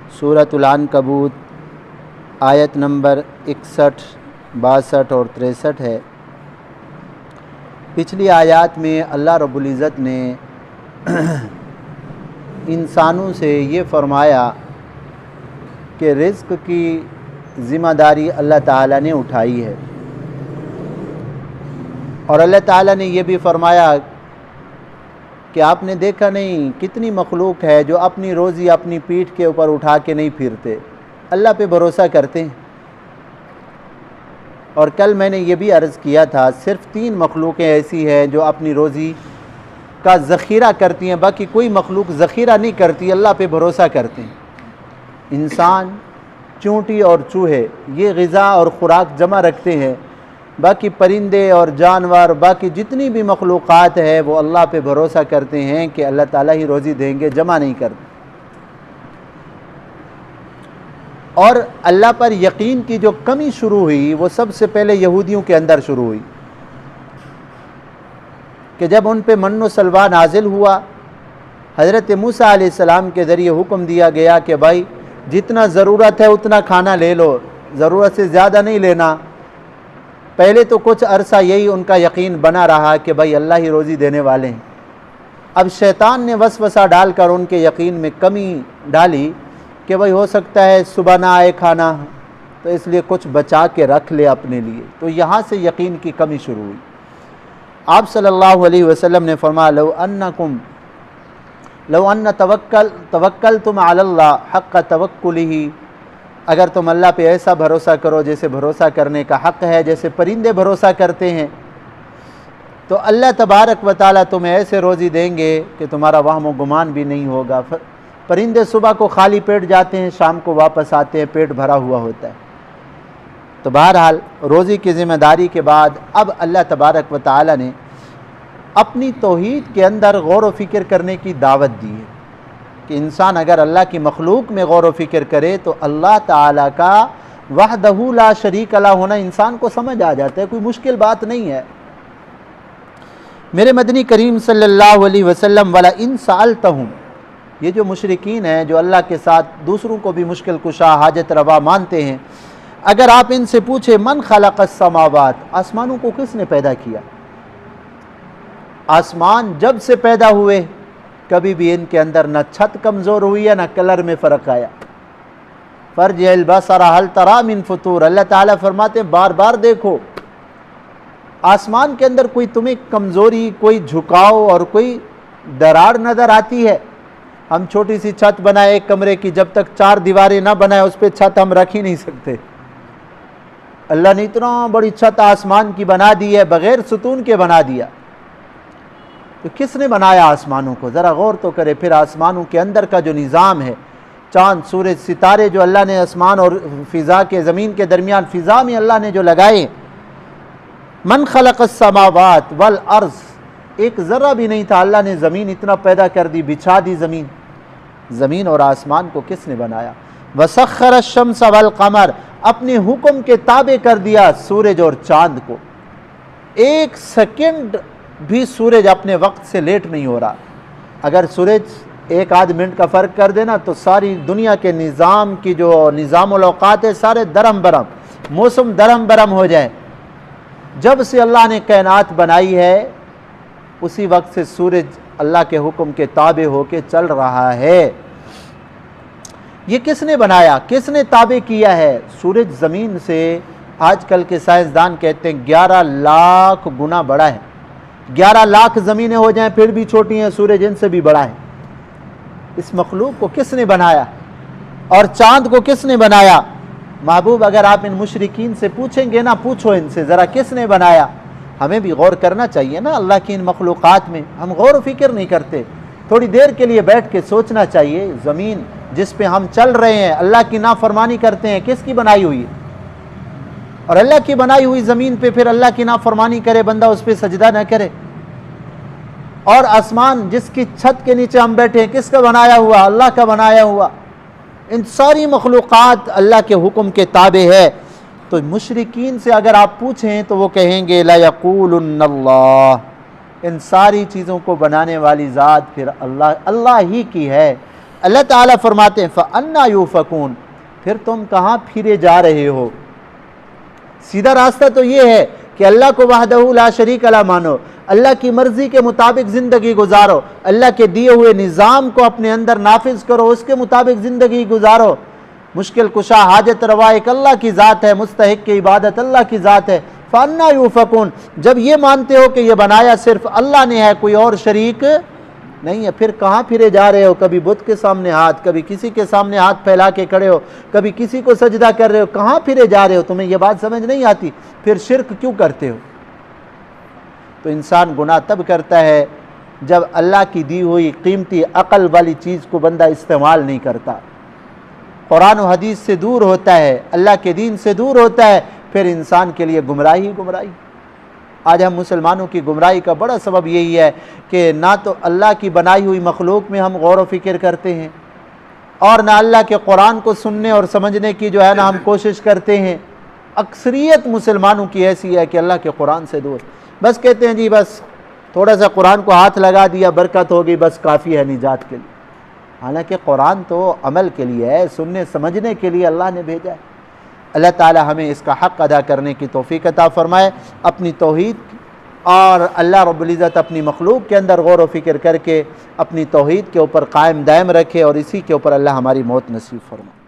सूरतुल अनकबूत आयत नंबर 61, 62 और 63 है। पिछली आयत में अल्लाह रब्बुल इज़्ज़त ने इंसानों से ये फ़रमाया कि रिज़्क़ की ज़िम्मेदारी अल्लाह ताला ने उठाई है, और अल्लाह ताला ने ये भी फ़रमाया कि आपने देखा नहीं कितनी मखलूक है जो अपनी रोज़ी अपनी पीठ के ऊपर उठा के नहीं फिरते, अल्लाह पे भरोसा करते हैं। और कल मैंने ये भी अर्ज़ किया था, सिर्फ़ 3 मखलूक़ें ऐसी हैं जो अपनी रोज़ी का ज़ख़ीरा करती हैं, बाकी कोई मखलूक ज़ख़ीरा नहीं करती, अल्लाह पे भरोसा करते हैं। इंसान, चूंटी और चूहे ये ग़िज़ा और ख़ुराक जमा रखते हैं, बाकी परिंदे और जानवर, बाकी जितनी भी मखलूक़ात है वो अल्लाह पे भरोसा करते हैं कि अल्लाह ताला ही रोज़ी देंगे, जमा नहीं करते। और अल्लाह पर यकीन की जो कमी शुरू हुई वो सबसे पहले यहूदियों के अंदर शुरू हुई कि जब उन पे मन्नो सलवा नाजिल हुआ, हज़रत मूसा अलैहिस्सलाम के ज़रिए हुक्म दिया गया कि भाई जितना ज़रूरत है उतना खाना ले लो, ज़रूरत से ज़्यादा नहीं लेना। पहले तो कुछ अरसा यही उनका यकीन बना रहा कि भाई अल्लाह ही रोज़ी देने वाले हैं। अब शैतान ने वसवसा डालकर उनके यकीन में कमी डाली कि भाई हो सकता है सुबह ना आए खाना, तो इसलिए कुछ बचा के रख ले अपने लिए। तो यहाँ से यकीन की कमी शुरू हुई। आप सल्लल्लाहु अलैहि वसल्लम ने फरमाया लौ अन्न तवक्कलतुम अलल्लाह हक़्क़ तवक्कुलिही, अगर तुम अल्लाह पे ऐसा भरोसा करो जैसे भरोसा करने का हक़ है, जैसे परिंदे भरोसा करते हैं, तो अल्लाह तबारक व तआला तुम्हें ऐसे रोज़ी देंगे कि तुम्हारा वहम व गुमान भी नहीं होगा। परिंदे सुबह को खाली पेट जाते हैं, शाम को वापस आते हैं, पेट भरा हुआ होता है। तो बहरहाल रोज़ी की ज़िम्मेदारी के बाद अब अल्लाह तबारक व तआला ने अपनी तौहीद के अंदर गौर व फ़िक्र करने की दावत दी है कि इंसान अगर अल्लाह की मखलूक में गौर व फ़िक्र करे तो अल्लाह ताला का वहदहू ला शरीक ला होना इंसान को समझ आ जाता है, कोई मुश्किल बात नहीं है। मेरे मदनी करीम सल्लल्लाहु अलैहि वसल्लम वाला इन सालतहुम, ये जो मुशरिकीन हैं जो अल्लाह के साथ दूसरों को भी मुश्किल कुशा हाजत रवा मानते हैं, अगर आप इनसे पूछे मन खलक़स समावात, आसमानों को किसने पैदा किया? आसमान जब से पैदा हुए कभी भी इनके अंदर न छत कमज़ोर हुई है, न कलर में फ़र्क आया। फर्जिअल बसर हल तरा मिन फुतूर, अल्लाह ताला फरमाते बार बार देखो आसमान के अंदर कोई तुम्हें कमज़ोरी, कोई झुकाव और कोई दरार नज़र आती है? हम छोटी सी छत बनाए एक कमरे की, जब तक 4 दीवारें ना बनाए उस पर छत हम रख ही नहीं सकते। अल्लाह ने इतना बड़ी छत आसमान की बना दी है, बग़ैर सुतून के बना दिया। तो किसने बनाया आसमानों को? ज़रा गौर तो करे। फिर आसमानों के अंदर का जो निज़ाम है, चाँद सूरज सितारे जो अल्लाह ने आसमान और फ़िज़ा के ज़मीन के दरमियान फ़िज़ा में अल्लाह ने जो लगाए, मन खलक़स समावात वल अर्ज़, एक ज़र्रा भी नहीं था, अल्लाह ने ज़मीन इतना पैदा कर दी, बिछा दी ज़मीन। ज़मीन और आसमान को किसने बनाया? वसख्खर शम्स वल क़मर, अपने हुक्म के ताबे कर दिया सूरज और चाँद को। एक सेकंड भी सूरज अपने वक्त से लेट नहीं हो रहा। अगर सूरज 1 आध मिनट का फ़र्क कर देना तो सारी दुनिया के निज़ाम की जो निज़ामुल औक़ात है सारे दरम बरम, मौसम दरम बरम हो जाए। जब से अल्लाह ने कायनात बनाई है उसी वक्त से सूरज अल्लाह के हुक्म के ताबे होके चल रहा है। ये किसने बनाया, किसने ताबे किया है? सूरज ज़मीन से आजकल के साइंसदान कहते हैं 11 लाख गुना बड़ा है। 11 लाख ज़मीनें हो जाएं फिर भी छोटी हैं, सूरज इनसे भी बड़ा है। इस मखलूक को किसने बनाया? और चाँद को किसने बनाया? महबूब, अगर आप इन मुशरिकीन से पूछेंगे ना, पूछो इनसे ज़रा किसने बनाया। हमें भी गौर करना चाहिए ना अल्लाह की इन मखलूक़ात में। हम गौर फ़िक्र नहीं करते, थोड़ी देर के लिए बैठ के सोचना चाहिए। ज़मीन जिस पे हम चल रहे हैं, अल्लाह की नाफरमानी करते हैं, किसकी बनाई हुई है? और अल्लाह की बनाई हुई ज़मीन पे फिर अल्लाह की नाफरमानी करे बंदा, उस पर सजदा न करे। और आसमान जिसकी छत के नीचे हम बैठे हैं, किसका बनाया हुआ? अल्लाह का बनाया हुआ। इन सारी मखलूक़ात अल्लाह के हुक्म के ताबे है। तो मुशरिकीन से अगर आप पूछें तो वो कहेंगे ला यक़ूलुन्नल्लाह, इन सारी चीज़ों को बनाने वाली ज़ात फिर अल्लाह ही की है। अल्लाह ताला फरमाते हैं फ़अन्ना यूफ़कून, फिर तुम कहाँ फिरे जा रहे हो। सीधा रास्ता तो ये है कि अल्लाह को वहदहू ला शरीक ला मानो, अल्लाह की मर्ज़ी के मुताबिक ज़िंदगी गुजारो, अल्लाह के दिए हुए निज़ाम को अपने अंदर नाफिज करो, उसके मुताबिक ज़िंदगी गुजारो। मुश्किल कुशा हाजत रवा एक अल्लाह की ज़ात है, मुस्तहिक की इबादत अल्लाह की ज़ात है। फ़अन्ना यूफ़कून, जब ये मानते हो कि ये बनाया सिर्फ अल्लाह ने है, कोई और शरीक नहीं है, फिर कहाँ फिरे जा रहे हो। कभी बुत के सामने हाथ, कभी किसी के सामने हाथ फैला के खड़े हो, कभी किसी को सजदा कर रहे हो, कहाँ फिरे जा रहे हो। तुम्हें यह बात समझ नहीं आती, फिर शिर्क क्यों करते हो। तो इंसान गुनाह तब करता है जब अल्लाह की दी हुई कीमती अक़ल वाली चीज़ को बंदा इस्तेमाल नहीं करता, कुरान और हदीस से दूर होता है, अल्लाह के दीन से दूर होता है, फिर इंसान के लिए गुमराही गुमराही। आज हम मुसलमानों की गुमराही का बड़ा सबब यही है कि ना तो अल्लाह की बनाई हुई मखलूक में हम गौर व फिक्र करते हैं, और ना अल्लाह के कुरान को सुनने और समझने की जो है ना हम कोशिश करते हैं। अक्सरियत मुसलमानों की ऐसी है कि अल्लाह के कुरान से दूर, बस कहते हैं जी बस थोड़ा सा कुरान को हाथ लगा दिया, बरकत हो गई, बस काफ़ी है निजात के लिए। हालांकि कुरान तो अमल के लिए है, सुनने समझने के लिए अल्लाह ने भेजा है। अल्लाह ताला हमें इसका हक़ अदा करने की तौफ़ीक़ अता फ़रमाए, अपनी तौहीद और अल्लाह रब्बुल इज़्ज़त अपनी मखलूक के अंदर गौर व फ़िक्र करके अपनी तौहीद के ऊपर कायम दायम रखे, और इसी के ऊपर अल्लाह हमारी मौत नसीब फरमाए।